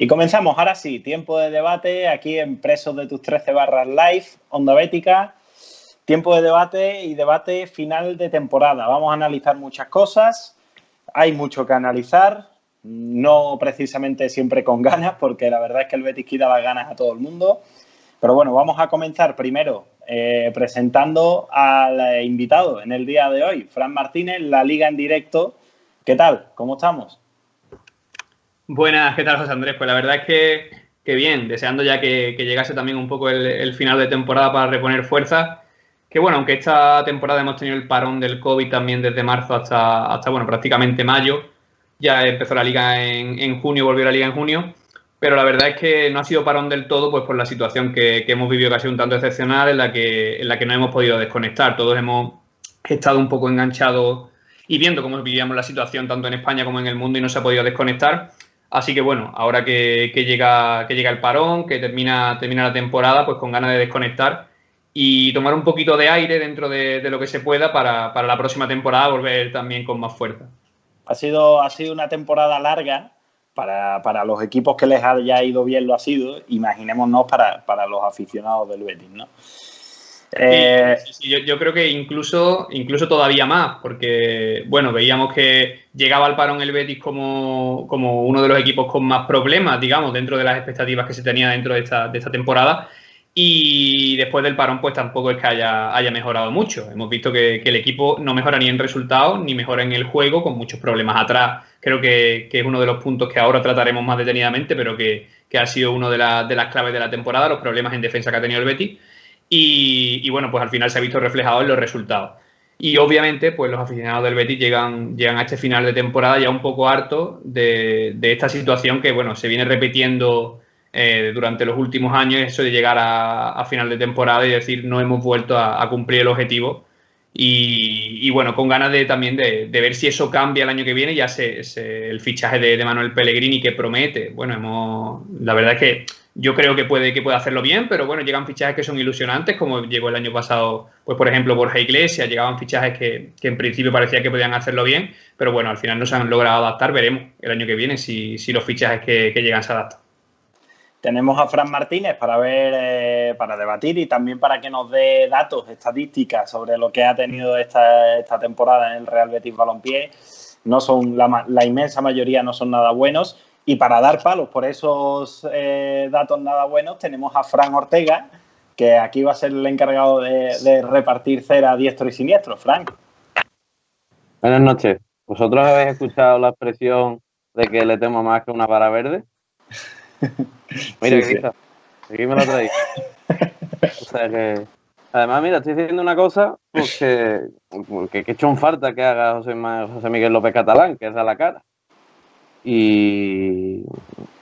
Y comenzamos, ahora sí, tiempo de debate aquí en Presos de tus 13 barras live, Onda Bética. Tiempo de debate y debate final de temporada. Vamos a analizar muchas cosas, hay mucho que analizar, no precisamente siempre con ganas, porque la verdad es que el Betis quita las ganas a todo el mundo. Pero bueno, vamos a comenzar primero presentando al invitado en el día de hoy, Fran Martínez, La Liga en directo. ¿Qué tal? ¿Cómo estamos? Buenas, ¿qué tal, José Andrés? Pues la verdad es que bien, deseando ya que llegase también un poco el final de temporada para reponer fuerzas. Que bueno, aunque esta temporada hemos tenido el parón del COVID también desde marzo hasta bueno, prácticamente mayo. Ya empezó la liga en junio, volvió la liga en junio. Pero la verdad es que no ha sido parón del todo, pues por la situación que hemos vivido, que ha sido un tanto excepcional, en la que no hemos podido desconectar. Todos hemos estado un poco enganchados y viendo cómo vivíamos la situación tanto en España como en el mundo y no se ha podido desconectar. Así que bueno, ahora que llega el parón, que termina la temporada, pues con ganas de desconectar y tomar un poquito de aire dentro de lo que se pueda para la próxima temporada volver también con más fuerza. Ha sido una temporada larga para los equipos que les haya ido bien, lo ha sido. Imaginémonos para los aficionados del Betis, ¿no? Sí, yo creo que incluso todavía más, porque bueno, veíamos que llegaba al parón el Betis como uno de los equipos con más problemas, digamos, dentro de las expectativas que se tenía dentro de esta temporada. Y después del parón, pues tampoco es que haya mejorado mucho. Hemos visto que el equipo no mejora ni en resultados, ni mejora en el juego, con muchos problemas atrás. Creo que es uno de los puntos que ahora trataremos más detenidamente, pero que ha sido una de las claves de la temporada, los problemas en defensa que ha tenido el Betis. Y bueno, pues al final se ha visto reflejado en los resultados. Y obviamente, pues los aficionados del Betis llegan a este final de temporada ya un poco hartos de esta situación que, bueno, se viene repitiendo durante los últimos años, eso de llegar a final de temporada y decir no hemos vuelto a cumplir el objetivo. Y bueno, con ganas también de ver si eso cambia el año que viene, ya el fichaje de Manuel Pellegrini que promete. Bueno, la verdad es que yo creo que puede hacerlo bien, pero bueno, llegan fichajes que son ilusionantes, como llegó el año pasado, pues por ejemplo, Borja Iglesias, llegaban fichajes que en principio parecía que podían hacerlo bien, pero bueno, al final no se han logrado adaptar, veremos el año que viene si los fichajes que llegan se adaptan. Tenemos a Fran Martínez para debatir y también para que nos dé datos, estadísticas sobre lo que ha tenido esta temporada en el Real Betis Balompié. No son la inmensa mayoría no son nada buenos. Y para dar palos por esos datos nada buenos, tenemos a Fran Ortega, que aquí va a ser el encargado de repartir cera a diestro y siniestro. Fran. Buenas noches. ¿Vosotros habéis escuchado la expresión de que le temo más que una vara verde? Mira, sí. Aquí me lo traéis. O sea que... Además, mira, estoy diciendo una cosa porque he hecho un falta que haga José Miguel López Catalán, que es a la cara. Y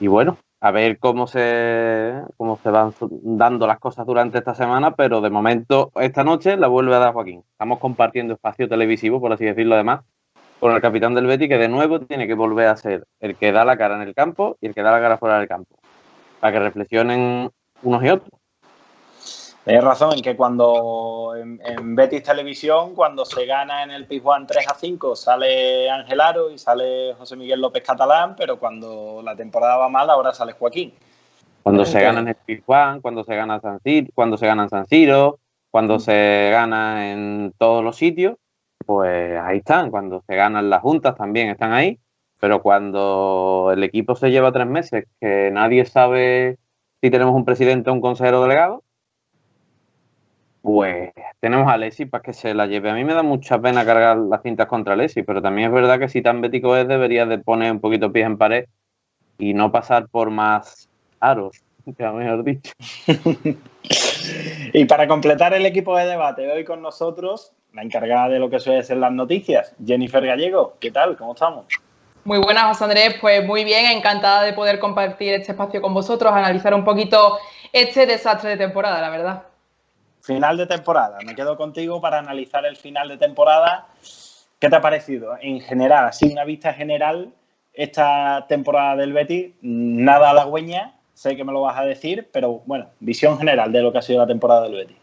bueno, a ver cómo se van dando las cosas durante esta semana, pero de momento, esta noche la vuelve a dar Joaquín. Estamos compartiendo espacio televisivo, por así decirlo, además, con el capitán del Betis, que de nuevo tiene que volver a ser el que da la cara en el campo y el que da la cara fuera del campo, para que reflexionen unos y otros. Tienes razón en que cuando en Betis Televisión, cuando se gana en el Pizjuán 3-5, sale Ángel Aro y sale José Miguel López Catalán, pero cuando la temporada va mal, ahora sale Joaquín. Cuando se gana en el Pizjuán, cuando se gana en San Siro, cuando se gana en todos los sitios, pues ahí están. Cuando se ganan las juntas también están ahí, pero cuando el equipo se lleva 3 meses que nadie sabe si tenemos un presidente o un consejero delegado, pues tenemos a Alexis para que se la lleve. A mí me da mucha pena cargar las cintas contra Alexis, pero también es verdad que si tan bético es, debería de poner un poquito pies en pared y no pasar por más aros, ya mejor dicho. Y para completar el equipo de debate, hoy con nosotros, la encargada de lo que suele ser las noticias, Jennifer Gallego. ¿Qué tal? ¿Cómo estamos? Muy buenas, José Andrés. Pues muy bien, encantada de poder compartir este espacio con vosotros, analizar un poquito este desastre de temporada, la verdad. Final de temporada. Me quedo contigo para analizar el final de temporada. ¿Qué te ha parecido? En general, así una vista general, esta temporada del Betis, nada halagüeña, sé que me lo vas a decir, pero bueno, visión general de lo que ha sido la temporada del Betis.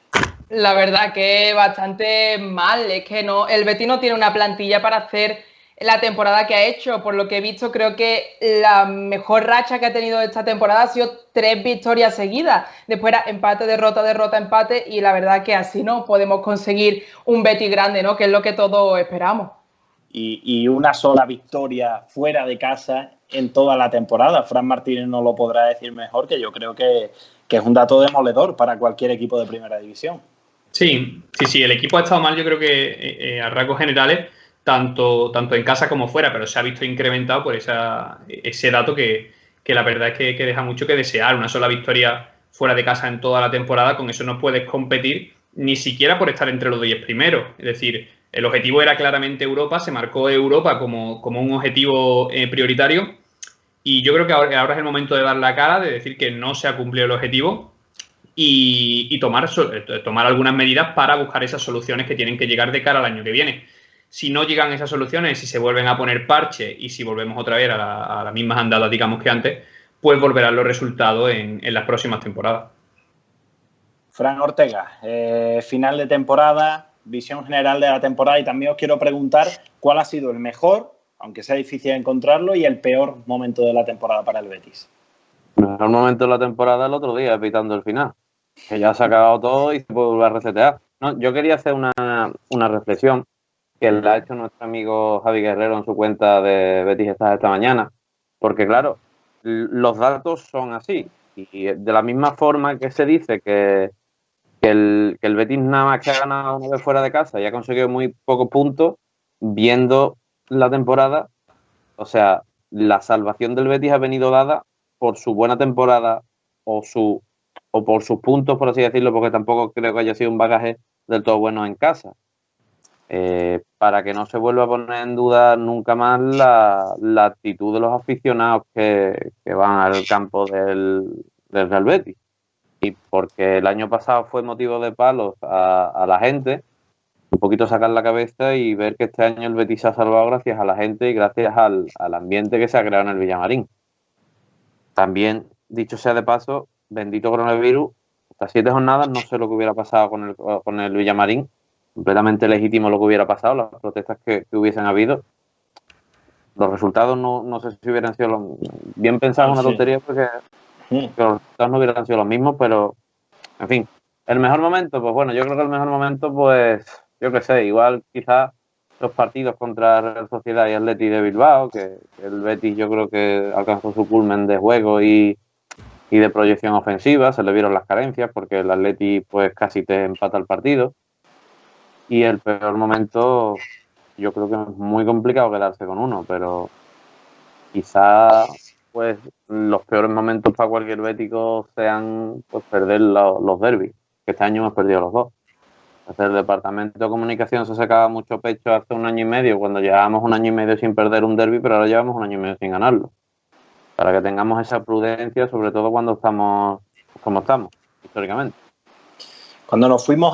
La verdad que bastante mal, es que no, el Betis no tiene una plantilla para hacer la temporada que ha hecho. Por lo que he visto, creo que la mejor racha que ha tenido esta temporada ha sido 3 victorias seguidas. Después era empate, derrota, derrota, empate, y la verdad que así no podemos conseguir un Betis grande, ¿no? Que es lo que todos esperamos. Y una sola victoria fuera de casa en toda la temporada. Fran Martínez no lo podrá decir mejor, que yo creo que es un dato demoledor para cualquier equipo de primera división. Sí, el equipo ha estado mal, yo creo que a rasgos generales, tanto en casa como fuera, pero se ha visto incrementado por ese dato que la verdad es que deja mucho que desear. Una sola victoria fuera de casa en toda la temporada, con eso no puedes competir ni siquiera por estar entre los 10 primeros. Es decir, el objetivo era claramente Europa, se marcó Europa como un objetivo prioritario, y yo creo que ahora es el momento de dar la cara, de decir que no se ha cumplido el objetivo y tomar algunas medidas para buscar esas soluciones que tienen que llegar de cara al año que viene. Si no llegan esas soluciones, si se vuelven a poner parches y si volvemos otra vez a las mismas andadas, digamos, que antes, pues volverán los resultados en las próximas temporadas. Fran Ortega, final de temporada, visión general de la temporada, y también os quiero preguntar cuál ha sido el mejor, aunque sea difícil encontrarlo, y el peor momento de la temporada para el Betis. El mejor momento de la temporada el otro día, evitando el final, que ya se ha acabado todo y se puede volver a resetear. No, yo quería hacer una reflexión que la ha hecho nuestro amigo Javi Guerrero en su cuenta de Betis esta mañana, porque claro, los datos son así, y de la misma forma que se dice que el Betis nada más que ha ganado una vez fuera de casa y ha conseguido muy pocos puntos, viendo la temporada, o sea, la salvación del Betis ha venido dada por su buena temporada o por sus puntos, por así decirlo, porque tampoco creo que haya sido un bagaje del todo bueno en casa. Para que no se vuelva a poner en duda nunca más la actitud de los aficionados que van al campo del Real Betis. Y porque el año pasado fue motivo de palos a la gente, un poquito sacar la cabeza y ver que este año el Betis se ha salvado gracias a la gente y gracias al ambiente que se ha creado en el Villamarín. También, dicho sea de paso, bendito coronavirus, hasta 7 jornadas no sé lo que hubiera pasado con el Villamarín, completamente legítimo lo que hubiera pasado, las protestas que hubiesen habido. Los resultados no sé si hubieran sido bien pensados, una tontería, porque los resultados no hubieran sido los mismos, pero en fin, el mejor momento, pues bueno, yo creo que el mejor momento, pues yo qué sé, igual quizás los partidos contra Real Sociedad y Athletic de Bilbao, que el Betis yo creo que alcanzó su culmen de juego y de proyección ofensiva, se le vieron las carencias porque el Athletic pues casi te empata el partido. Y el peor momento, yo creo que es muy complicado quedarse con uno, pero quizá pues los peores momentos para cualquier bético sean pues perder los derbis, que este año hemos perdido los dos. El departamento de comunicación se sacaba mucho pecho hace 1 año y medio, cuando llevábamos 1 año y medio sin perder un derbi, pero ahora llevamos 1 año y medio sin ganarlo. Para que tengamos esa prudencia, sobre todo cuando estamos como estamos, históricamente. Cuando nos fuimos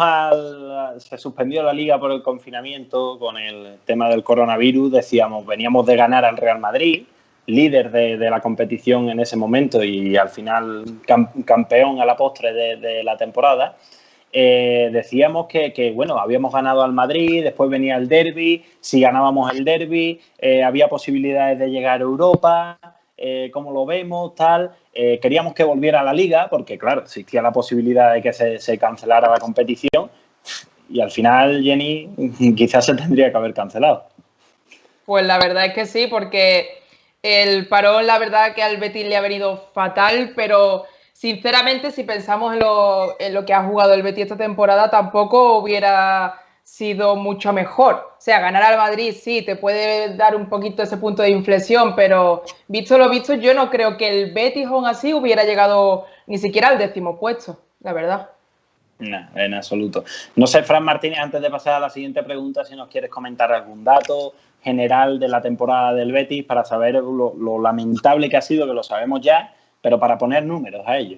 se suspendió la liga por el confinamiento con el tema del coronavirus, decíamos, veníamos de ganar al Real Madrid, líder de la competición en ese momento y al final campeón a la postre de la temporada. Decíamos que bueno, habíamos ganado al Madrid, después venía el derbi, si ganábamos el derbi había posibilidades de llegar a Europa, cómo lo vemos, tal. Queríamos que volviera a la liga porque, claro, existía la posibilidad de que se cancelara la competición y al final, Jenny, quizás se tendría que haber cancelado. Pues la verdad es que sí, porque el parón, la verdad que al Betis le ha venido fatal, pero sinceramente, si pensamos en lo que ha jugado el Betis esta temporada, tampoco hubiera sido mucho mejor. O sea, ganar al Madrid sí, te puede dar un poquito ese punto de inflexión, pero visto lo visto, yo no creo que el Betis aún así hubiera llegado ni siquiera al 10º puesto, la verdad. No, en absoluto. No sé, Fran Martínez, antes de pasar a la siguiente pregunta, si nos quieres comentar algún dato general de la temporada del Betis para saber lo lamentable que ha sido, que lo sabemos ya, pero para poner números a ello.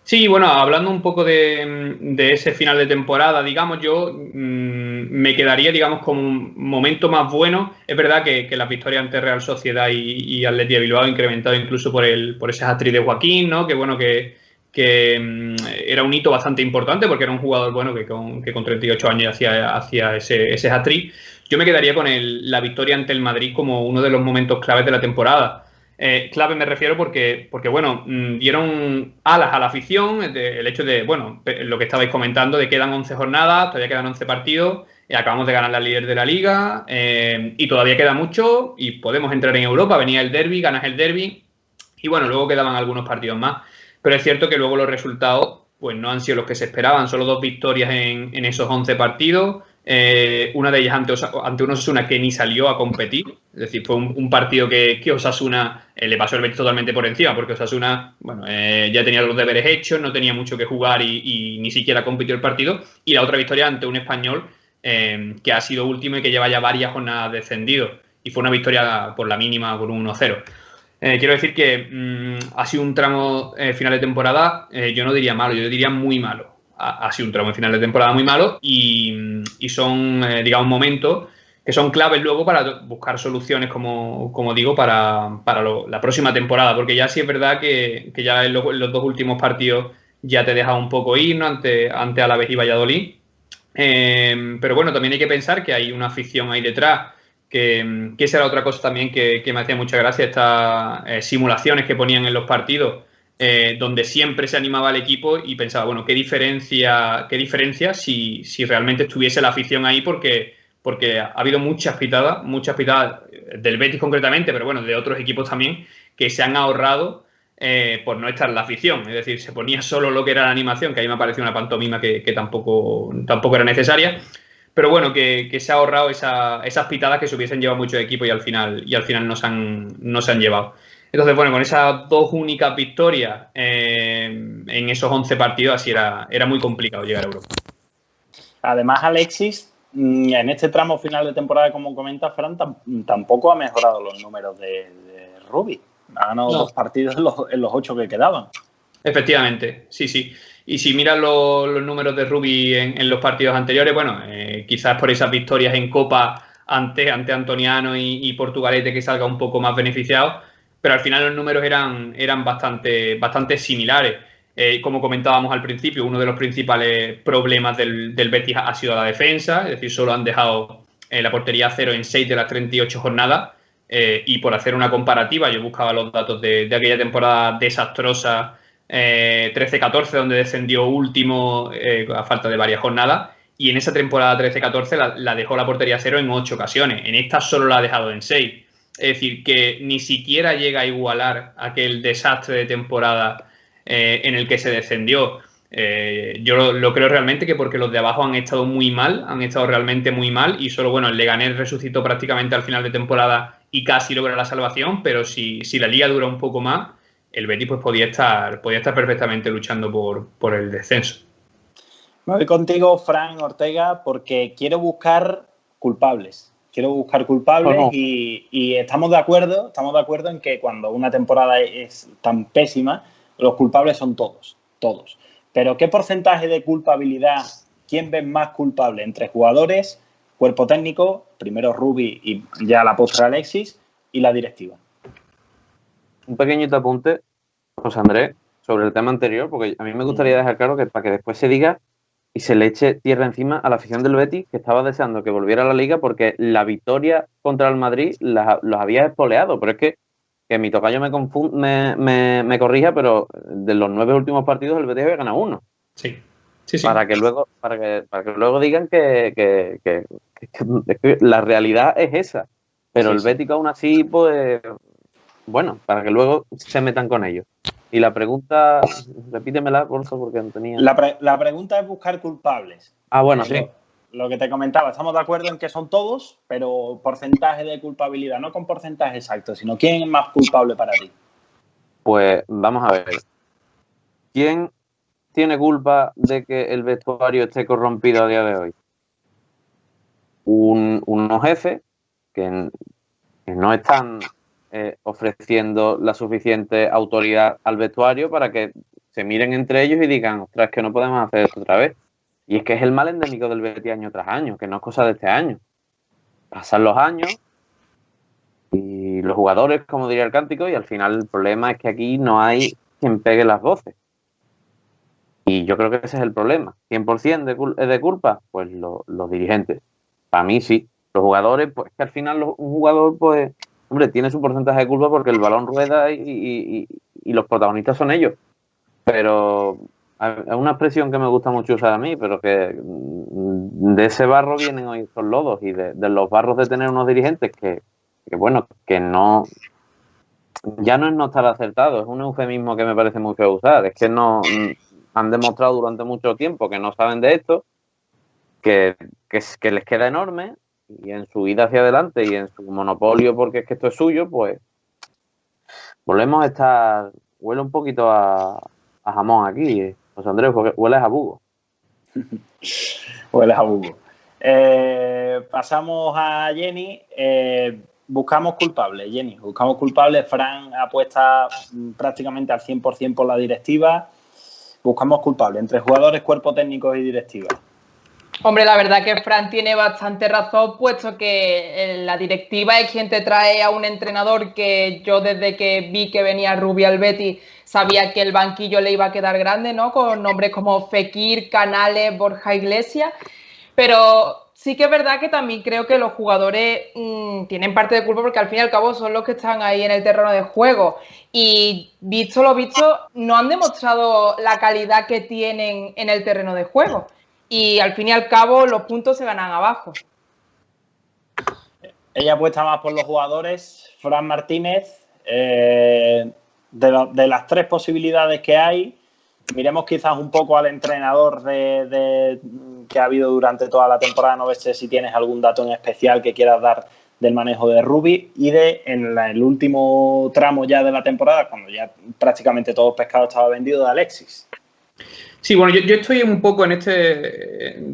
Sí, bueno, hablando un poco de ese final de temporada, digamos, yo me quedaría, digamos, con un momento más bueno. Es verdad que las victorias ante Real Sociedad y Athletic de Bilbao, incrementado incluso por ese hat-trick de Joaquín, ¿no? Que bueno, que era un hito bastante importante porque era un jugador bueno que con 38 años hacía ese hat-trick. Yo me quedaría con la victoria ante el Madrid como uno de los momentos claves de la temporada. Clave me refiero porque bueno, dieron alas a la afición, el hecho de, bueno, lo que estabais comentando, de que quedan 11 jornadas, todavía quedan 11 partidos, acabamos de ganar la líder de la liga, y todavía queda mucho y podemos entrar en Europa, venía el derbi, ganas el derbi, y bueno, luego quedaban algunos partidos más. Pero es cierto que luego los resultados pues no han sido los que se esperaban, solo 2 victorias en esos 11 partidos. Una de ellas ante un Osasuna que ni salió a competir, es decir, fue un partido que Osasuna le pasó el Betis totalmente por encima, porque Osasuna, bueno, ya tenía los deberes hechos, no tenía mucho que jugar y ni siquiera compitió el partido, y la otra victoria ante un Español que ha sido último y que lleva ya varias jornadas descendido, y fue una victoria por la mínima con un 1-0. Quiero decir que ha sido un tramo final de temporada, yo no diría malo, yo diría muy malo. Ha sido un tramo final de temporada muy malo y son, digamos, momentos que son claves luego para buscar soluciones, como digo, para la próxima temporada, porque ya sí es verdad que ya en los 2 últimos partidos ya te deja un poco ir, ¿no? ante Alavés y Valladolid. Pero bueno, también hay que pensar que hay una afición ahí detrás, que esa era otra cosa también que me hacía mucha gracia, estas simulaciones que ponían en los partidos, donde siempre se animaba al equipo y pensaba, bueno, ¿qué diferencia si realmente estuviese la afición ahí? Porque ha habido muchas pitadas del Betis concretamente, pero bueno, de otros equipos también, que se han ahorrado por no estar la afición. Es decir, se ponía solo lo que era la animación, que a mí me pareció una pantomima que tampoco era necesaria. Pero bueno, que se ha ahorrado esas pitadas que se hubiesen llevado muchos equipos y al final no se han llevado. Entonces, bueno, con esas 2 únicas victorias en esos 11 partidos, así era muy complicado llegar a Europa. Además, Alexis, en este tramo final de temporada, como comenta Fran, tampoco ha mejorado los números de Rubí. Ha ganado 2 partidos en los 8 que quedaban. Efectivamente, sí. Y si miras los números de Rubí en los partidos anteriores, bueno, quizás por esas victorias en Copa ante Antoniano y Portugalete que salga un poco más beneficiado, pero al final los números eran bastante similares. Como comentábamos al principio, uno de los principales problemas del Betis ha sido la defensa, es decir, solo han dejado la portería a 0 en 6 de las 38 jornadas. Y por hacer una comparativa, yo buscaba los datos de aquella temporada desastrosa, 13-14, donde descendió último a falta de varias jornadas, y en esa temporada 13-14 la dejó la portería a 0 en 8 ocasiones. En esta solo la ha dejado en 6. Es decir, que ni siquiera llega a igualar aquel desastre de temporada en el que se descendió. Yo lo creo realmente que porque los de abajo han estado muy mal, han estado realmente muy mal, y solo, bueno, el Leganés resucitó prácticamente al final de temporada y casi logra la salvación, pero si la liga dura un poco más, el Betis pues podía estar perfectamente luchando por el descenso. Me voy contigo, Fran Ortega, porque quiero buscar culpables. ¿Cómo? Y estamos de acuerdo en que cuando una temporada es tan pésima, los culpables son todos. Pero ¿qué porcentaje de culpabilidad, quién ves más culpable entre jugadores, cuerpo técnico, primero Rubí y ya la postre Alexis, y la directiva? Un pequeñito apunte, José Andrés, sobre el tema anterior, porque a mí me gustaría dejar claro que para que después se diga y se le eche tierra encima a la afición del Betis, que estaba deseando que volviera a la Liga porque la victoria contra el Madrid los había espoleado. Pero es que mi tocayo me corrija, pero de los 9 últimos partidos el Betis había ganado 1. Sí. Para que luego digan que la realidad es esa. Pero el Betis aún así, pues, bueno, para que luego se metan con ellos. Y la pregunta, repítemela, por favor, porque no tenía... La pregunta es buscar culpables. Ah, bueno, sí. Lo que te comentaba, estamos de acuerdo en que son todos, pero porcentaje de culpabilidad, no con porcentaje exacto, sino quién es más culpable para ti. Pues vamos a ver. ¿Quién tiene culpa de que el vestuario esté corrompido a día de hoy? Unos jefes que no están ofreciendo la suficiente autoridad al vestuario para que se miren entre ellos y digan, ostras, es que no podemos hacer esto otra vez. Y es que es el mal endémico del Betis año tras año, que no es cosa de este año. Pasan los años y los jugadores, como diría el cántico, y al final el problema es que aquí no hay quien pegue las voces. Y yo creo que ese es el problema. 100% de culpa, pues los dirigentes. Para mí sí. Los jugadores, pues que al final un jugador, pues, hombre, tiene su porcentaje de culpa porque el balón rueda y los protagonistas son ellos. Pero es una expresión que me gusta mucho usar a mí, pero que de ese barro vienen hoy estos lodos y de los barros de tener unos dirigentes que bueno, que no, ya no es no estar acertado, es un eufemismo que me parece muy feo usar, es que no han demostrado durante mucho tiempo que no saben de esto, que les queda enorme y en su vida hacia adelante y en su monopolio porque es que esto es suyo, pues volvemos a estar, huele un poquito a jamón aquí, José Andrés, porque hueles a bugo. Hueles a bugo. Pasamos a Jenny. Buscamos culpables, Jenny. Buscamos culpables. Fran apuesta prácticamente al 100% por la directiva. Buscamos culpables entre jugadores, cuerpo técnico y directiva. Hombre, la verdad que Fran tiene bastante razón, puesto que la directiva es quien te trae a un entrenador que yo desde que vi que venía Rubio al Betis sabía que el banquillo le iba a quedar grande, ¿no? Con nombres como Fekir, Canales, Borja Iglesias. Pero sí que es verdad que también creo que los jugadores tienen parte de culpa porque al fin y al cabo son los que están ahí en el terreno de juego. Y visto lo visto, no han demostrado la calidad que tienen en el terreno de juego. Y al fin y al cabo los puntos se ganan abajo. Ella apuesta más por los jugadores. Fran Martínez, de las tres posibilidades que hay, miremos quizás un poco al entrenador que ha habido durante toda la temporada. No sé si tienes algún dato en especial que quieras dar del manejo de Rubi y en el último tramo ya de la temporada, cuando ya prácticamente todo el pescado estaba vendido, de Alexis. Sí, bueno, yo estoy un poco en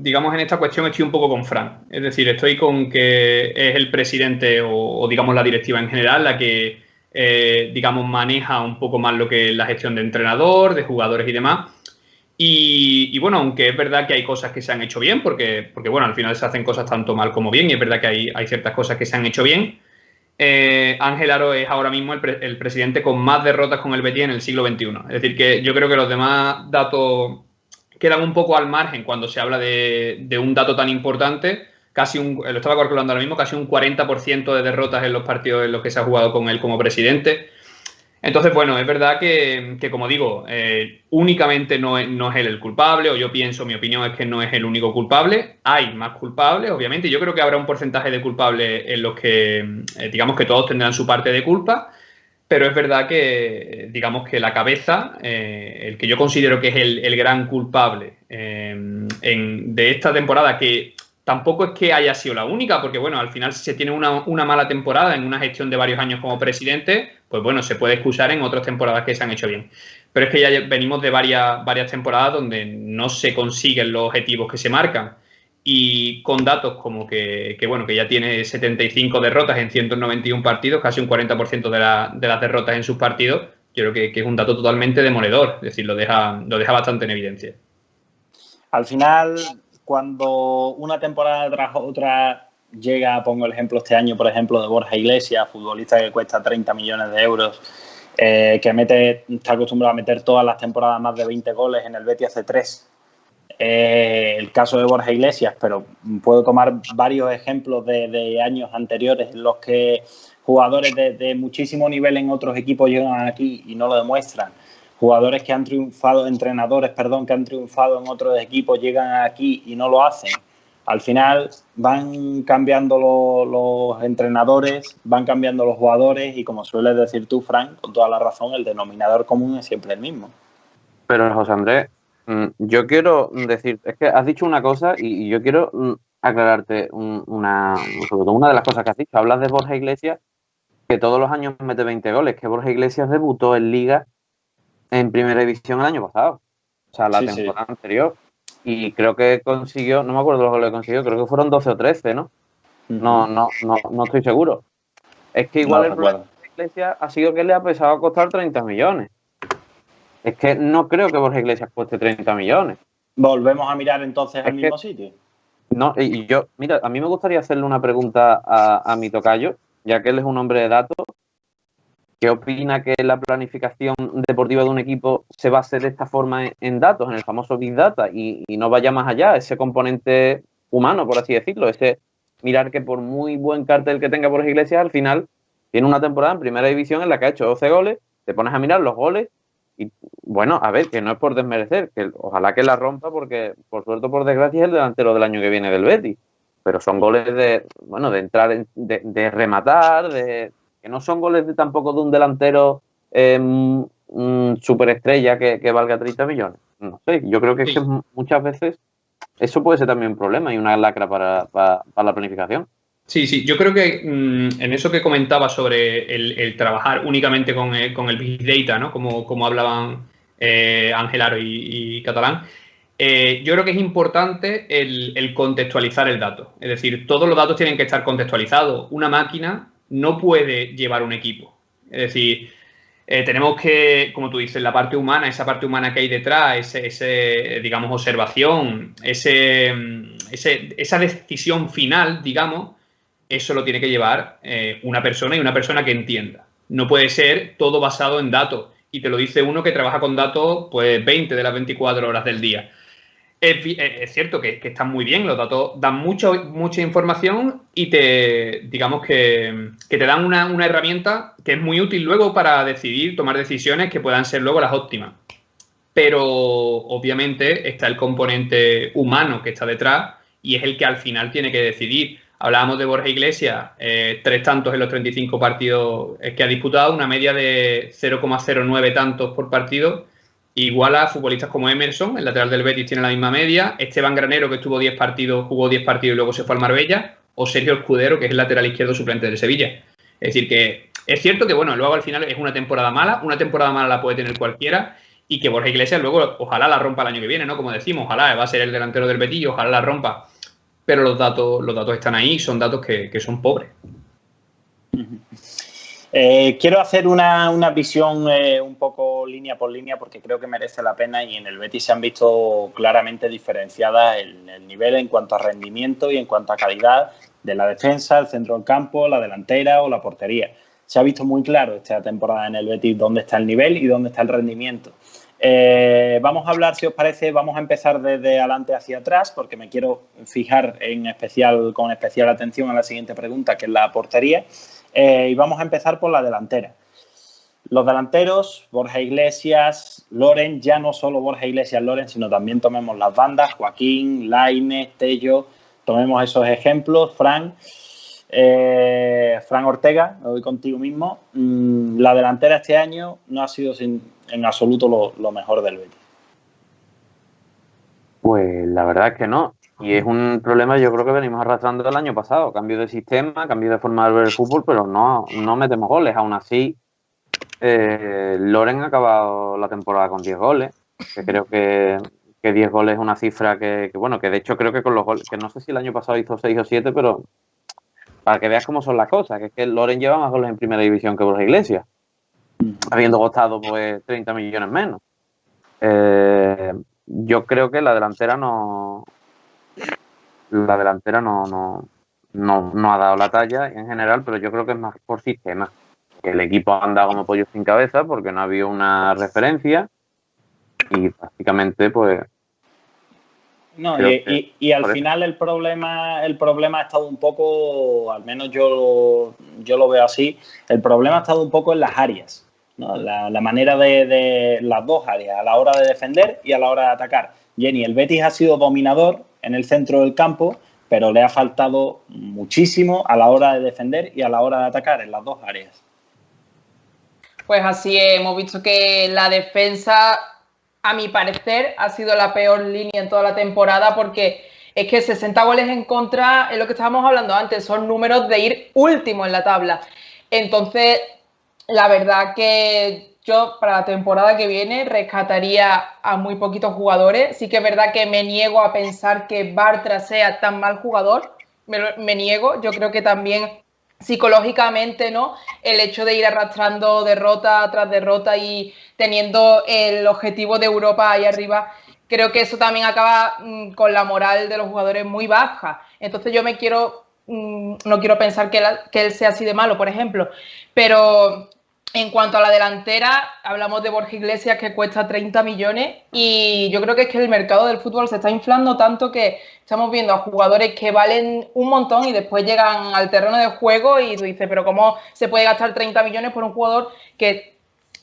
digamos, en esta cuestión estoy un poco con Fran. Es decir, estoy con que es el presidente o digamos, la directiva en general la que, digamos, maneja un poco más lo que es la gestión de entrenador, de jugadores y demás. Y bueno, aunque es verdad que hay cosas que se han hecho bien, porque bueno, al final se hacen cosas tanto mal como bien, y es verdad que hay ciertas cosas que se han hecho bien. Ángel Aro es ahora mismo el presidente con más derrotas con el Betis en el siglo XXI. Es decir, que yo creo que los demás datos quedan un poco al margen cuando se habla de un dato tan importante. Lo estaba calculando ahora mismo, casi un 40% de derrotas en los partidos en los que se ha jugado con él como presidente. Entonces, bueno, es verdad que como digo, únicamente no es él el culpable, o yo pienso, mi opinión es que no es el único culpable. Hay más culpables, obviamente, y yo creo que habrá un porcentaje de culpables en los que, digamos que todos tendrán su parte de culpa, pero es verdad que, digamos que la cabeza, el que yo considero que es el gran culpable de esta temporada, que tampoco es que haya sido la única, porque bueno, al final si se tiene una mala temporada en una gestión de varios años como presidente, pues bueno, se puede excusar en otras temporadas que se han hecho bien. Pero es que ya venimos de varias temporadas donde no se consiguen los objetivos que se marcan. Y con datos como que bueno, que ya tiene 75 derrotas en 191 partidos, casi un 40% de las derrotas en sus partidos, yo creo que es un dato totalmente demoledor. Es decir, lo deja bastante en evidencia. Al final, cuando una temporada tras otra llega, pongo el ejemplo este año, por ejemplo, de Borja Iglesias, futbolista que cuesta 30 millones de euros, que está acostumbrado a meter todas las temporadas más de 20 goles, en el Betis hace 3. El caso de Borja Iglesias, pero puedo tomar varios ejemplos de años anteriores en los que jugadores de muchísimo nivel en otros equipos llegan aquí y no lo demuestran. Jugadores que han triunfado, entrenadores, perdón, que han triunfado en otros equipos llegan aquí y no lo hacen. Al final van cambiando los entrenadores, van cambiando los jugadores y, como sueles decir tú, Frank, con toda la razón, el denominador común es siempre el mismo. Pero, José Andrés, yo quiero decir, es que has dicho una cosa y yo quiero aclararte sobre todo una de las cosas que has dicho. Hablas de Borja Iglesias, que todos los años mete 20 goles, que Borja Iglesias debutó en Liga en Primera División el año pasado, o sea, la temporada anterior, y creo que consiguió, no me acuerdo los goles que consiguió, creo que fueron 12 o 13, ¿no? No estoy seguro. Es que igual el problema de Iglesias ha sido que le ha pesado a costar 30 millones. Es que no creo que Borja Iglesias cueste 30 millones. ¿Volvemos a mirar entonces al mismo sitio? No, y yo, mira, a mí me gustaría hacerle una pregunta a mi tocayo, ya que él es un hombre de datos. ¿Qué opina que la planificación deportiva de un equipo se base de esta forma en datos, en el famoso Big Data, y no vaya más allá, ese componente humano, por así decirlo, ese mirar que por muy buen cartel que tenga Borja Iglesias, al final tiene una temporada en primera división en la que ha hecho 12 goles, te pones a mirar los goles y, bueno, a ver, que no es por desmerecer, que ojalá que la rompa porque, por suerte o por desgracia, es el delantero del año que viene del Betis. Pero son goles de entrar, de rematar, que no son goles tampoco de un delantero superestrella que valga 30 millones. No sé, yo creo que, sí, es que muchas veces eso puede ser también un problema y una lacra para la planificación. Sí, yo creo que en eso que comentaba sobre el trabajar únicamente con el Big Data, ¿no? Como hablaban Ángel Aro y Catalán, yo creo que es importante el contextualizar el dato. Es decir, todos los datos tienen que estar contextualizados. Una máquina no puede llevar un equipo. Es decir, tenemos que, como tú dices, la parte humana, esa parte humana que hay detrás, digamos, observación, esa decisión final, digamos, eso lo tiene que llevar una persona y una persona que entienda. No puede ser todo basado en datos. Y te lo dice uno que trabaja con datos pues 20 de las 24 horas del día. Es cierto que están muy bien, los datos dan mucha información y digamos que te dan una herramienta que es muy útil luego para tomar decisiones que puedan ser luego las óptimas. Pero obviamente está el componente humano que está detrás y es el que al final tiene que decidir. Hablábamos de Borja Iglesias, 3 tantos en los 35 partidos que ha disputado, una media de 0,09 tantos por partido. Igual a futbolistas como Emerson, el lateral del Betis tiene la misma media, Esteban Granero, que estuvo 10 partidos, jugó 10 partidos y luego se fue al Marbella, o Sergio Escudero, que es el lateral izquierdo suplente del Sevilla. Es decir, que es cierto que, bueno, luego al final es una temporada mala la puede tener cualquiera, y que Borja Iglesias luego ojalá la rompa el año que viene, ¿no? Como decimos, ojalá va a ser el delantero del Betis, ojalá la rompa. Pero los datos están ahí, son datos que son pobres. Quiero hacer una visión un poco línea por línea porque creo que merece la pena y en el Betis se han visto claramente diferenciadas el nivel en cuanto a rendimiento y en cuanto a calidad de la defensa, el centro del campo, la delantera o la portería. Se ha visto muy claro esta temporada en el Betis dónde está el nivel y dónde está el rendimiento. Vamos a hablar, si os parece, vamos a empezar desde adelante hacia atrás porque me quiero fijar con especial atención a la siguiente pregunta, que es la portería. Y vamos a empezar por la delantera. Los delanteros, Borja Iglesias, Loren, ya no solo Borja Iglesias, Loren, sino también tomemos las bandas, Joaquín, Lainez, Tello, tomemos esos ejemplos, Fran Ortega, me voy contigo mismo. La delantera este año no ha sido en absoluto lo mejor del Betis. Pues la verdad es que no. Y es un problema, yo creo que venimos arrastrando el año pasado. Cambio de sistema, cambio de forma de ver el fútbol, pero no metemos goles. Aún así, Loren ha acabado la temporada con 10 goles. Que creo que 10 goles es una cifra que de hecho creo que con los goles, que no sé si el año pasado hizo 6 o 7, pero para que veas cómo son las cosas, que es que Loren lleva más goles en primera división que Borja Iglesias, habiendo costado pues 30 millones menos. Yo creo que la delantera no ha dado la talla en general, pero yo creo que es más por sistema. Que el equipo ha andado como pollo sin cabeza porque no ha habido una referencia y prácticamente pues... No, y al final el problema ha estado un poco, al menos yo lo veo así, el problema ha estado un poco en las áreas, ¿no? La manera de las dos áreas, a la hora de defender y a la hora de atacar. Jenny, el Betis ha sido dominador en el centro del campo, pero le ha faltado muchísimo a la hora de defender y a la hora de atacar en las dos áreas. Pues así hemos visto que la defensa, a mi parecer, ha sido la peor línea en toda la temporada porque es que 60 goles en contra, es lo que estábamos hablando antes, son números de ir último en la tabla. Entonces, la verdad que yo para la temporada que viene rescataría a muy poquitos jugadores. Sí que es verdad que me niego a pensar que Bartra sea tan mal jugador, me niego. Yo creo que también psicológicamente, ¿no? El hecho de ir arrastrando derrota tras derrota y teniendo el objetivo de Europa ahí arriba, creo que eso también acaba con la moral de los jugadores muy baja. Entonces yo no quiero pensar que él sea así de malo, por ejemplo, pero En cuanto a la delantera, hablamos de Borja Iglesias, que cuesta 30 millones, y yo creo que es que el mercado del fútbol se está inflando tanto que estamos viendo a jugadores que valen un montón y después llegan al terreno de juego y tú dices, pero ¿cómo se puede gastar 30 millones por un jugador que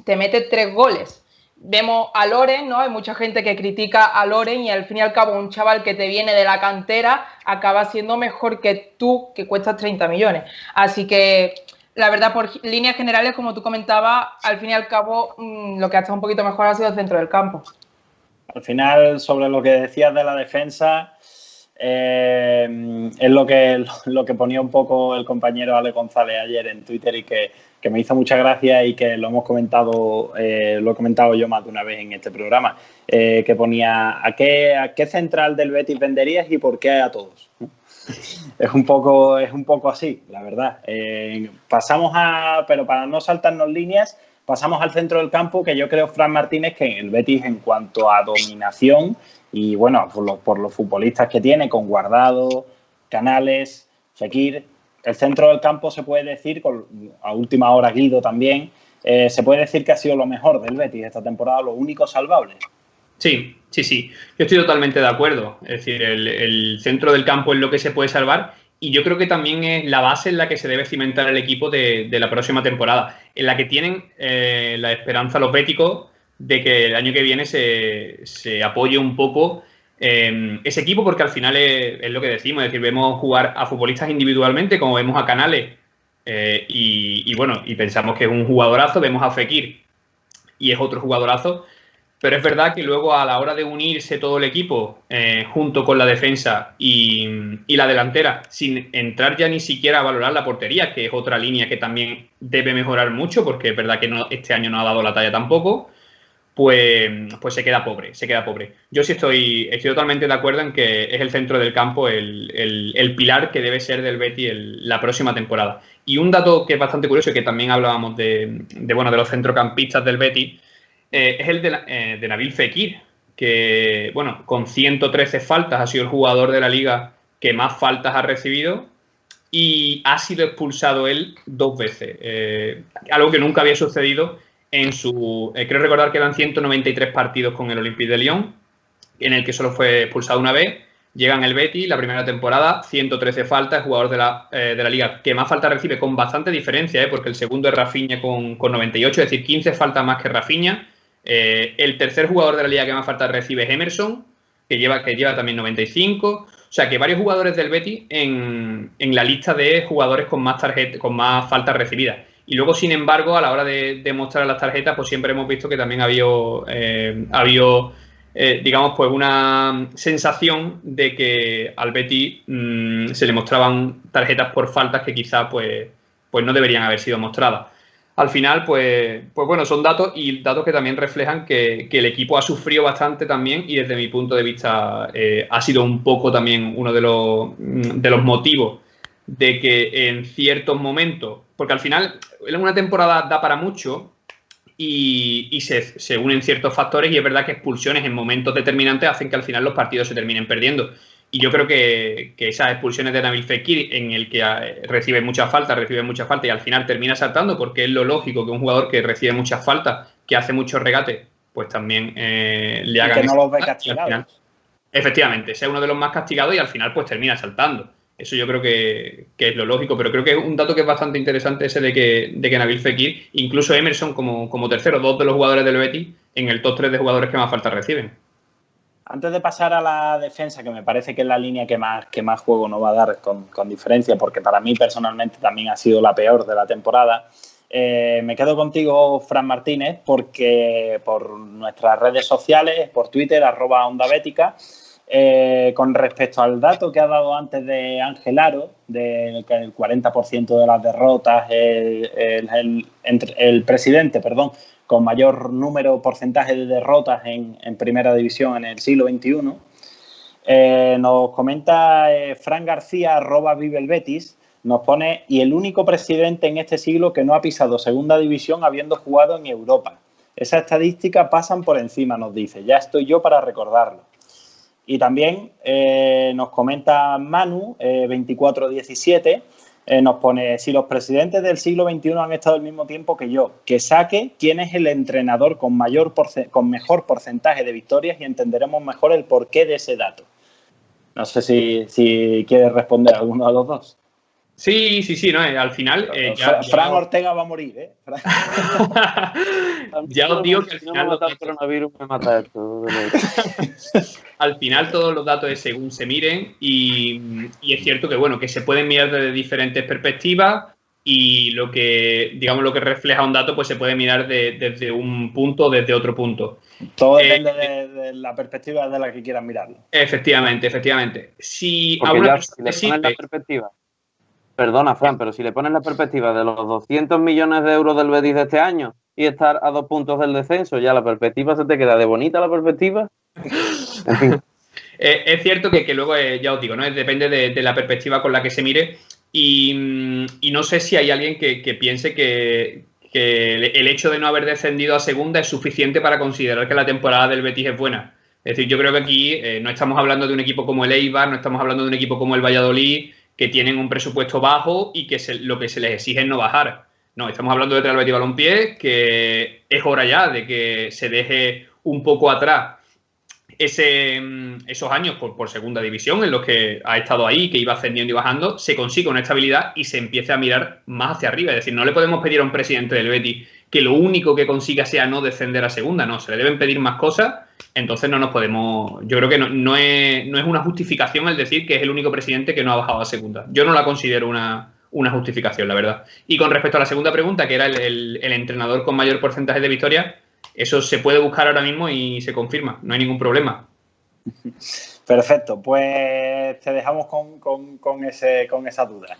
te mete 3 goles? Vemos a Loren, ¿no? Hay mucha gente que critica a Loren y al fin y al cabo un chaval que te viene de la cantera acaba siendo mejor que tú, que cuestas 30 millones. Así que la verdad, por líneas generales, como tú comentabas, al fin y al cabo lo que ha estado un poquito mejor ha sido el centro del campo. Al final, sobre lo que decías de la defensa, es lo que ponía un poco el compañero Ale González ayer en Twitter y que me hizo mucha gracia y que lo hemos comentado, lo he comentado yo más de una vez en este programa, que ponía ¿a qué central del Betis venderías y por qué a todos? Es un poco así, la verdad. Pero para no saltarnos líneas, pasamos al centro del campo, que yo creo, Fran Martínez, que en el Betis, en cuanto a dominación y, bueno, por los futbolistas que tiene, con Guardado, Canales, Fekir, el centro del campo se puede decir, a última hora Guido también, se puede decir que ha sido lo mejor del Betis esta temporada, lo único salvable. Sí. Yo estoy totalmente de acuerdo. Es decir, el centro del campo es lo que se puede salvar y yo creo que también es la base en la que se debe cimentar el equipo de la próxima temporada, en la que tienen la esperanza los béticos de que el año que viene se apoye un poco ese equipo, porque al final es lo que decimos, es decir, vemos jugar a futbolistas individualmente, como vemos a Canales y pensamos que es un jugadorazo, vemos a Fekir y es otro jugadorazo. Pero es verdad que luego a la hora de unirse todo el equipo junto con la defensa y la delantera, sin entrar ya ni siquiera a valorar la portería, que es otra línea que también debe mejorar mucho, porque es verdad que este año no ha dado la talla tampoco, pues se queda pobre. Yo sí estoy totalmente de acuerdo en que es el centro del campo el pilar que debe ser del Betis la próxima temporada. Y un dato que es bastante curioso y que también hablábamos de los centrocampistas del Betis, es el de Nabil Fekir, que, bueno, con 113 faltas ha sido el jugador de la liga que más faltas ha recibido y ha sido expulsado él 2 veces. Algo que nunca había sucedido en su... creo recordar que eran 193 partidos con el Olympique de Lyon, en el que solo fue expulsado una vez. Llega en el Betis, la primera temporada, 113 faltas, jugador de la liga que más faltas recibe, con bastante diferencia, porque el segundo es Rafinha con 98, es decir, 15 faltas más que Rafinha. El tercer jugador de la liga que más faltas recibe es Emerson, que lleva también 95. O sea, que varios jugadores del Betis en la lista de jugadores con más faltas recibidas. Y luego, sin embargo, a la hora de mostrar las tarjetas, pues siempre hemos visto que también había digamos, pues una sensación de que al Betis se le mostraban tarjetas por faltas que quizá pues no deberían haber sido mostradas. Al final, pues bueno, son datos que también reflejan que el equipo ha sufrido bastante también y desde mi punto de vista ha sido un poco también uno de los motivos de que en ciertos momentos, porque al final en una temporada da para mucho y se unen ciertos factores y es verdad que expulsiones en momentos determinantes hacen que al final los partidos se terminen perdiendo. Y yo creo que esas expulsiones de Nabil Fekir, en el que recibe muchas faltas y al final termina saltando, porque es lo lógico que un jugador que recibe muchas faltas, que hace muchos regates, pues también le hagan... Y que no los ve castigados. Efectivamente, sea uno de los más castigados y al final pues termina saltando. Eso yo creo que es lo lógico, pero creo que es un dato que es bastante interesante ese de que Nabil Fekir, incluso Emerson como tercero, 2 de los jugadores del Betis, en el top 3 de jugadores que más faltas reciben. Antes de pasar a la defensa, que me parece que es la línea que más juego nos va a dar con diferencia, porque para mí personalmente también ha sido la peor de la temporada, me quedo contigo, Fran Martínez, porque por nuestras redes sociales, por Twitter, @ondabética, con respecto al dato que ha dado antes de Ángel Aro, de que el 40% de las derrotas, el presidente, con mayor porcentaje de derrotas en primera división en el siglo XXI, nos comenta Fran García, @viveelbetis, nos pone, y el único presidente en este siglo que no ha pisado segunda división habiendo jugado en Europa. Esa estadística pasan por encima, nos dice, ya estoy yo para recordarlo. Y también nos comenta Manu, 2417, Nos pone, si los presidentes del siglo XXI han estado al mismo tiempo que yo, que saque quién es el entrenador con mejor porcentaje de victorias y entenderemos mejor el porqué de ese dato. No sé si quieres responder a alguno de los dos. Sí, no, al final... Fran Ortega va a morir, ¿eh? Ya os digo que al final... coronavirus me mata esto. Al final todos los datos es según se miren y es cierto que, bueno, que se pueden mirar desde diferentes perspectivas y lo que refleja un dato pues se puede mirar desde un punto o desde otro punto. Todo depende de la perspectiva de la que quieras mirarlo. Efectivamente. Si a una una persona si le pones la perspectiva... Perdona, Fran, pero si le pones la perspectiva de los 200 millones de euros del Betis de este año y estar a 2 puntos del descenso, ya la perspectiva se te queda de bonita la perspectiva. En fin. Es cierto que luego, ya os digo, ¿no? Depende de la perspectiva con la que se mire y no sé si hay alguien que piense que el hecho de no haber descendido a segunda es suficiente para considerar que la temporada del Betis es buena. Es decir, yo creo que aquí no estamos hablando de un equipo como el Eibar, no estamos hablando de un equipo como el Valladolid, que tienen un presupuesto bajo y que lo que se les exige es no bajar. No, estamos hablando de Real Betis Balompié, que es hora ya de que se deje un poco atrás esos años por segunda división en los que ha estado ahí, que iba ascendiendo y bajando, se consiga una estabilidad y se empiece a mirar más hacia arriba. Es decir, no le podemos pedir a un presidente del Betis que lo único que consiga sea no descender a segunda, no, se le deben pedir más cosas, entonces no nos podemos... Yo creo que no es una justificación el decir que es el único presidente que no ha bajado a segunda. Yo no la considero una justificación, la verdad. Y con respecto a la segunda pregunta, que era el entrenador con mayor porcentaje de victorias, eso se puede buscar ahora mismo y se confirma, no hay ningún problema. Perfecto, pues te dejamos con esa duda.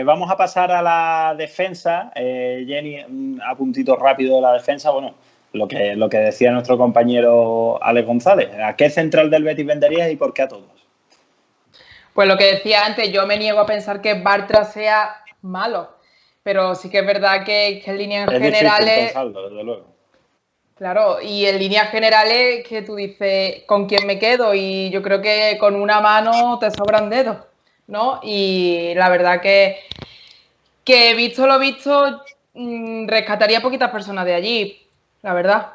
Vamos a pasar a la defensa. Jenny, un apuntito rápido de la defensa. Bueno, lo que decía nuestro compañero Alex González. ¿A qué central del Betis venderías y por qué a todos? Pues lo que decía antes, yo me niego a pensar que Bartra sea malo, pero sí que es verdad que en líneas generales... Es difícil pensarlo, desde luego. Claro, y en líneas generales que tú dices, ¿con quién me quedo? Y yo creo que con una mano te sobran dedos, ¿no? Y la verdad que visto lo visto, rescataría poquitas personas de allí, la verdad.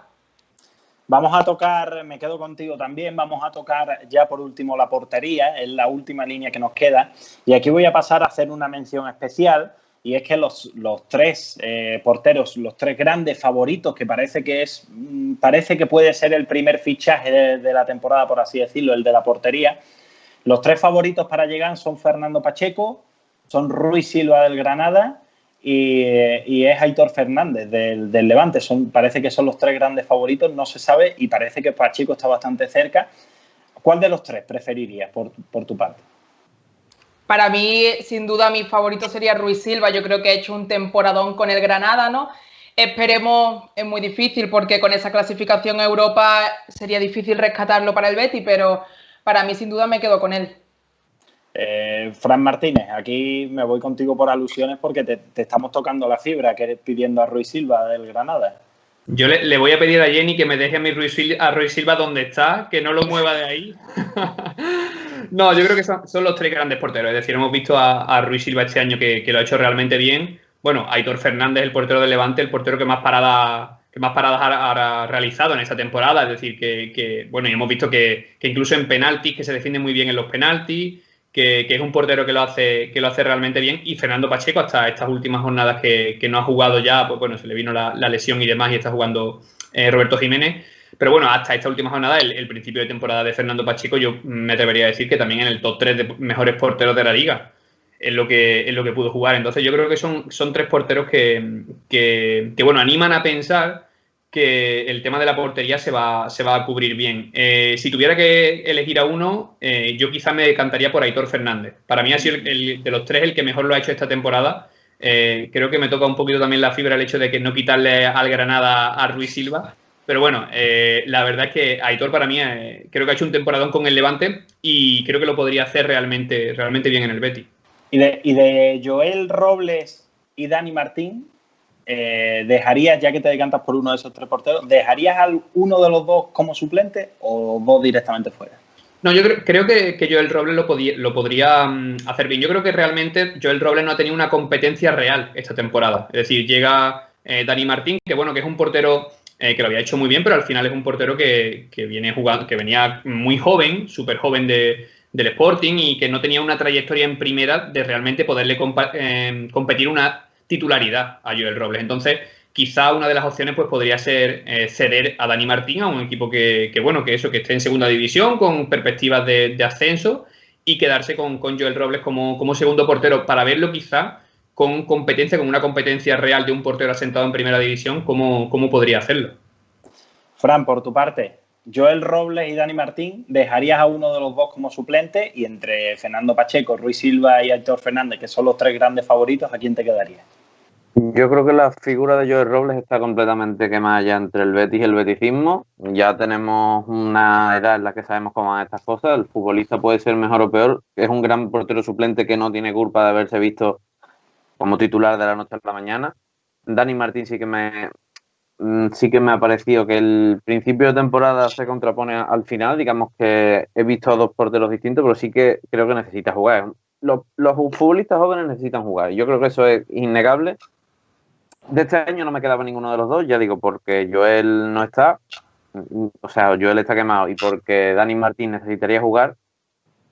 Vamos a tocar, me quedo contigo también, vamos a tocar ya por último la portería, es la última línea que nos queda. Y aquí voy a pasar a hacer una mención especial. Y es que los tres porteros, los tres grandes favoritos, que parece que puede ser el primer fichaje de la temporada, por así decirlo, el de la portería. Los tres favoritos para llegar son Fernando Pacheco, son Rui Silva del Granada y es Aitor Fernández del Levante. Parece que son los tres grandes favoritos, no se sabe y parece que Pacheco está bastante cerca. ¿Cuál de los tres preferirías por tu parte? Para mí, sin duda, mi favorito sería Rui Silva. Yo creo que ha hecho un temporadón con el Granada, ¿no? Esperemos, es muy difícil porque con esa clasificación a Europa sería difícil rescatarlo para el Betis, pero para mí, sin duda, me quedo con él. Fran Martínez, aquí me voy contigo por alusiones porque te estamos tocando la fibra que eres pidiendo a Rui Silva del Granada. Yo le voy a pedir a Jenny que me deje a Rui Silva donde está, que no lo mueva de ahí. No, yo creo que son los tres grandes porteros. Es decir, hemos visto a Rui Silva este año que lo ha hecho realmente bien. Bueno, Aitor Fernández, el portero del Levante, el portero que más paradas ha realizado en esta temporada. Es decir, bueno, y hemos visto que incluso en penaltis, que se defiende muy bien en los penaltis, que es un portero que lo hace realmente bien. Y Fernando Pacheco, hasta estas últimas jornadas que no ha jugado ya, pues bueno, se le vino la lesión y demás y está jugando Roberto Jiménez. Pero bueno, hasta esta última jornada, el principio de temporada de Fernando Pacheco, yo me atrevería a decir que también en el top 3 de mejores porteros de la liga es lo que pudo jugar. Entonces yo creo que son tres porteros que bueno, animan a pensar que el tema de la portería se va a cubrir bien. Si tuviera que elegir a uno, yo quizá me decantaría por Aitor Fernández. Para mí ha sido de los tres el que mejor lo ha hecho esta temporada. Creo que me toca un poquito también la fibra el hecho de que no quitarle al Granada a Rui Silva. Pero bueno, la verdad es que Aitor para mí creo que ha hecho un temporadón con el Levante y creo que lo podría hacer realmente bien en el Betis. Y de Joel Robles y Dani Martín, ¿dejarías, ya que te decantas por uno de esos tres porteros, dejarías a uno de los dos como suplente o dos directamente fuera? No, yo creo que Joel Robles lo podría hacer bien. Yo creo que realmente Joel Robles no ha tenido una competencia real esta temporada. Es decir, llega Dani Martín, que bueno, que es un portero que lo había hecho muy bien, pero al final es un portero que viene jugando, que venía muy joven, súper joven del Sporting y que no tenía una trayectoria en primera de realmente poderle competir una titularidad a Joel Robles. Entonces, quizá una de las opciones pues podría ser ceder a Dani Martín, a un equipo que esté en segunda división con perspectivas de ascenso y quedarse con Joel Robles como segundo portero para verlo quizá con competencia, con una competencia real de un portero asentado en primera división, cómo podría hacerlo. Fran, por tu parte, Joel Robles y Dani Martín, ¿dejarías a uno de los dos como suplente? Y entre Fernando Pacheco, Rui Silva y Aitor Fernández, que son los tres grandes favoritos, ¿a quién te quedarías? Yo creo que la figura de Joel Robles está completamente quemada ya entre el Betis y el beticismo. Ya tenemos una edad en la que sabemos cómo van estas cosas. El futbolista puede ser mejor o peor. Es un gran portero suplente que no tiene culpa de haberse visto como titular de la noche a la mañana. Dani Martín sí que me ha parecido que el principio de temporada se contrapone al final. Digamos que he visto a dos porteros distintos, pero sí que creo que necesita jugar. Los futbolistas jóvenes necesitan jugar. Yo creo que eso es innegable. De este año no me quedaba ninguno de los dos, ya digo, porque Joel no está, o sea, Joel está quemado y porque Dani Martín necesitaría jugar.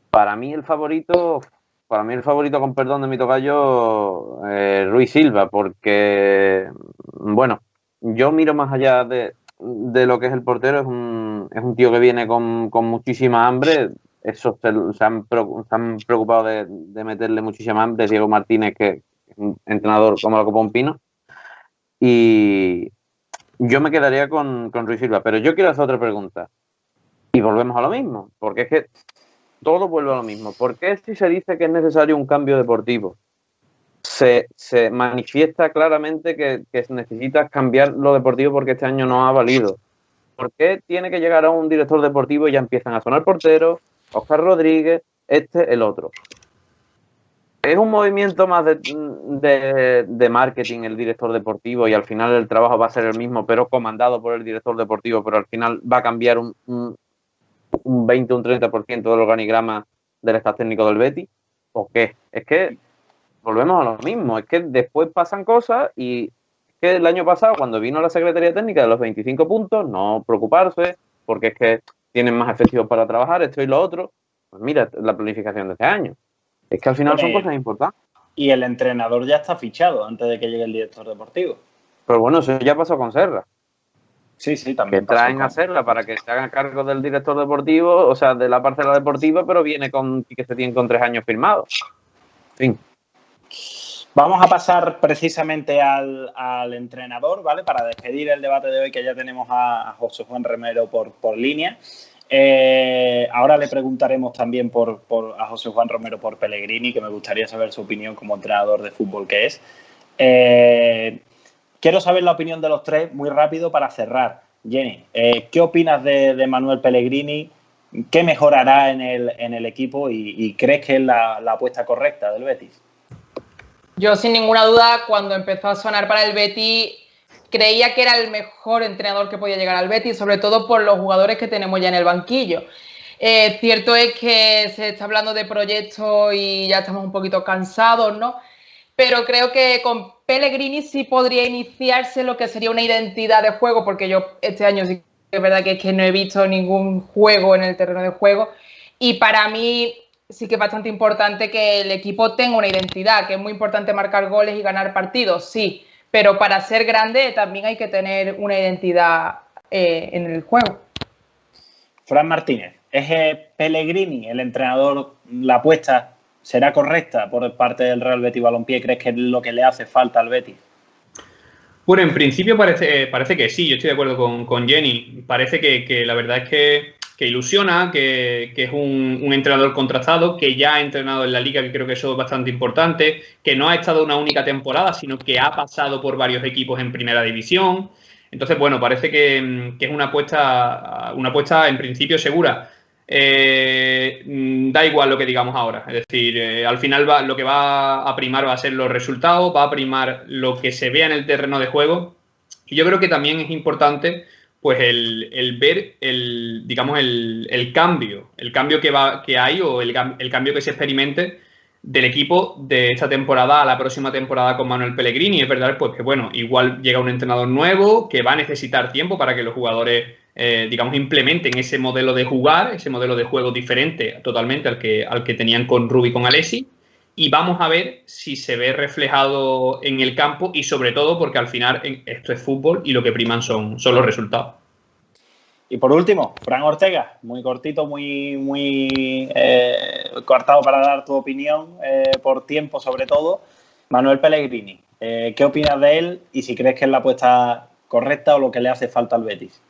Para mí el favorito, con perdón de mi tocayo, Rui Silva, porque, bueno, yo miro más allá de lo que es el portero, es un tío que viene con muchísima hambre. Eso se han preocupado de meterle muchísima hambre. Diego Martínez, que es un entrenador como la Copa un Pino. Y yo me quedaría con Rui Silva, pero yo quiero hacer otra pregunta. Y volvemos a lo mismo, porque es que todo vuelve a lo mismo. ¿Por qué si se dice que es necesario un cambio deportivo? Se manifiesta claramente que necesitas cambiar lo deportivo porque este año no ha valido. ¿Por qué tiene que llegar a un director deportivo y ya empiezan a sonar porteros, Óscar Rodríguez, el otro? Es un movimiento más de marketing el director deportivo y al final el trabajo va a ser el mismo, pero comandado por el director deportivo, pero al final va a cambiar un 20 o un 30% del organigrama del staff técnico del Betis. ¿O qué? Es que volvemos a lo mismo, es que después pasan cosas y es que el año pasado cuando vino la Secretaría Técnica de los 25 puntos, no preocuparse porque es que tienen más efectivos para trabajar, esto y lo otro. Pues mira la planificación de este año. Es que al final son cosas importantes. Y el entrenador ya está fichado antes de que llegue el director deportivo. Pero bueno, eso ya pasó con Serra. Sí, también. Que traen a Serra para que se haga cargo del director deportivo, o sea, de la parcela deportiva, pero viene con que se tiene con 3 años firmados. En fin. Vamos a pasar precisamente al entrenador, ¿vale? Para despedir el debate de hoy, que ya tenemos a José Juan Romero por línea. Ahora le preguntaremos también a José Juan Romero por Pellegrini, que me gustaría saber su opinión como entrenador de fútbol que es. Quiero saber la opinión de los tres muy rápido para cerrar. Jenny, ¿qué opinas de Manuel Pellegrini? ¿Qué mejorará en el equipo y crees que es la apuesta correcta del Betis? Yo, sin ninguna duda, cuando empezó a sonar para el Betis, creía que era el mejor entrenador que podía llegar al Betis, sobre todo por los jugadores que tenemos ya en el banquillo. Cierto es que se está hablando de proyectos y ya estamos un poquito cansados, ¿no? Pero creo que con Pellegrini sí podría iniciarse lo que sería una identidad de juego, porque yo este año sí que es verdad que no he visto ningún juego en el terreno de juego y para mí sí que es bastante importante que el equipo tenga una identidad, que es muy importante marcar goles y ganar partidos, sí, pero para ser grande también hay que tener una identidad en el juego. Fran Martínez, ¿es Pellegrini el entrenador, la apuesta será correcta por parte del Real Betis Balompié? ¿Crees que es lo que le hace falta al Betis? Bueno, en principio parece que sí, yo estoy de acuerdo con Jenny. Parece que la verdad es que ilusiona, que es un entrenador contrastado, que ya ha entrenado en la Liga, que creo que eso es bastante importante, que no ha estado una única temporada, sino que ha pasado por varios equipos en primera división. Entonces, bueno, parece que es una apuesta en principio segura. Da igual lo que digamos ahora, es decir, al final lo que va a primar va a ser los resultados, va a primar lo que se vea en el terreno de juego y yo creo que también es importante pues el ver digamos, el cambio que hay o el cambio que se experimente del equipo de esta temporada a la próxima temporada con Manuel Pellegrini. Es verdad, pues que bueno, igual llega un entrenador nuevo que va a necesitar tiempo para que los jugadores, digamos, implementen ese modelo de jugar, ese modelo de juego diferente totalmente al que tenían con Rubí y con Alessi. Y vamos a ver si se ve reflejado en el campo y sobre todo porque al final esto es fútbol y lo que priman son los resultados. Y por último, Fran Ortega, muy cortito, muy cortado para dar tu opinión por tiempo sobre todo. Manuel Pellegrini, ¿qué opinas de él y si crees que es la apuesta correcta o lo que le hace falta al Betis?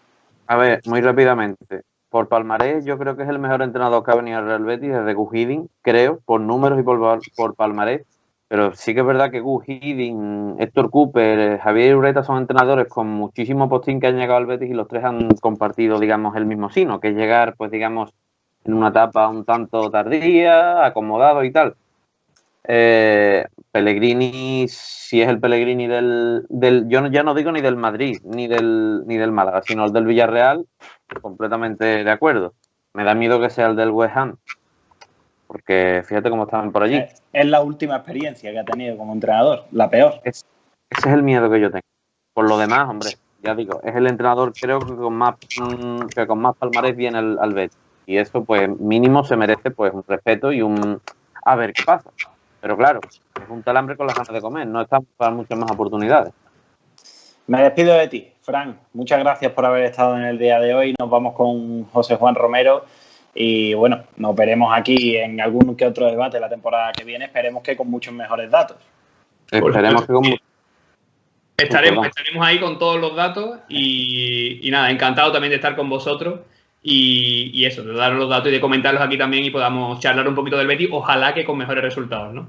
A ver, muy rápidamente. Por palmarés, yo creo que es el mejor entrenador que ha venido al Real Betis desde Gus Hiddink, creo, por números y por palmarés. Pero sí que es verdad que Gus Hiddink, Héctor Cooper, Javier Ureta son entrenadores con muchísimo postín que han llegado al Betis y los tres han compartido, digamos, el mismo sino, que es llegar, pues, digamos, en una etapa un tanto tardía, acomodado y tal. Pellegrini, si es el Pellegrini yo ya no digo ni del Madrid, ni del Málaga, sino el del Villarreal, completamente de acuerdo. Me da miedo que sea el del West Ham, porque fíjate cómo estaban por allí. Es la última experiencia que ha tenido como entrenador, la peor. Ese es el miedo que yo tengo. Por lo demás, hombre, ya digo, es el entrenador creo que con más palmarés viene al Betis. Y eso, pues, mínimo se merece pues un respeto y a ver qué pasa. Pero claro, es un talambre con las ganas de comer, no estamos para muchas más oportunidades. Me despido de ti, Fran. Muchas gracias por haber estado en el día de hoy. Nos vamos con José Juan Romero y bueno, nos veremos aquí en algún que otro debate la temporada que viene. Esperemos que con muchos mejores datos. Esperemos que con Estaremos ahí con todos los datos y nada, encantado también de estar con vosotros y eso, de daros los datos y de comentarlos aquí también y podamos charlar un poquito del Betis, ojalá que con mejores resultados, ¿no?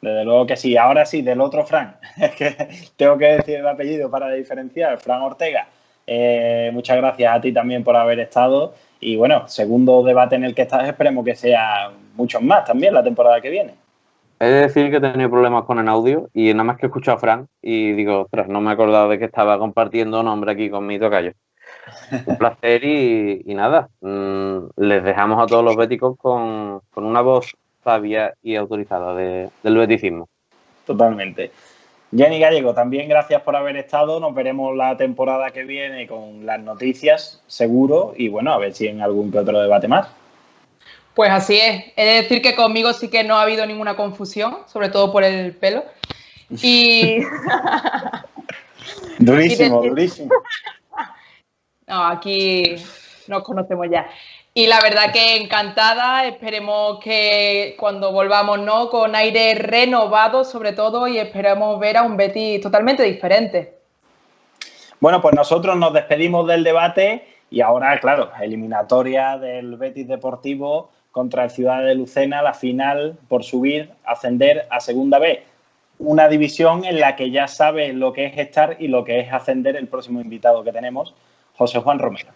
Desde luego que sí. Ahora sí, del otro Fran, es que tengo que decir el apellido para diferenciar, Fran Ortega. Muchas gracias a ti también por haber estado y bueno, segundo debate en el que estás, esperemos que sea muchos más también la temporada que viene. He de decir que he tenido problemas con el audio y nada más que he escuchado a Fran y digo, ostras, no me he acordado de que estaba compartiendo nombre aquí con mi tocayo. Un placer y nada, les dejamos a todos los béticos con una voz sabia y autorizada del beticismo. Totalmente. Jenny Gallego, también gracias por haber estado. Nos veremos la temporada que viene con las noticias, seguro, y bueno, a ver si en algún que otro debate más. Pues así es. He de decir que conmigo sí que no ha habido ninguna confusión, sobre todo por el pelo. Y... durísimo, durísimo. No, aquí nos conocemos ya. Y la verdad que encantada, esperemos que cuando volvamos, ¿no?, con aire renovado sobre todo y esperamos ver a un Betis totalmente diferente. Bueno, pues nosotros nos despedimos del debate y ahora, claro, eliminatoria del Betis Deportivo contra el Ciudad de Lucena, la final por subir, ascender a Segunda B. Una división en la que ya sabe lo que es estar y lo que es ascender el próximo invitado que tenemos, José Juan Romero.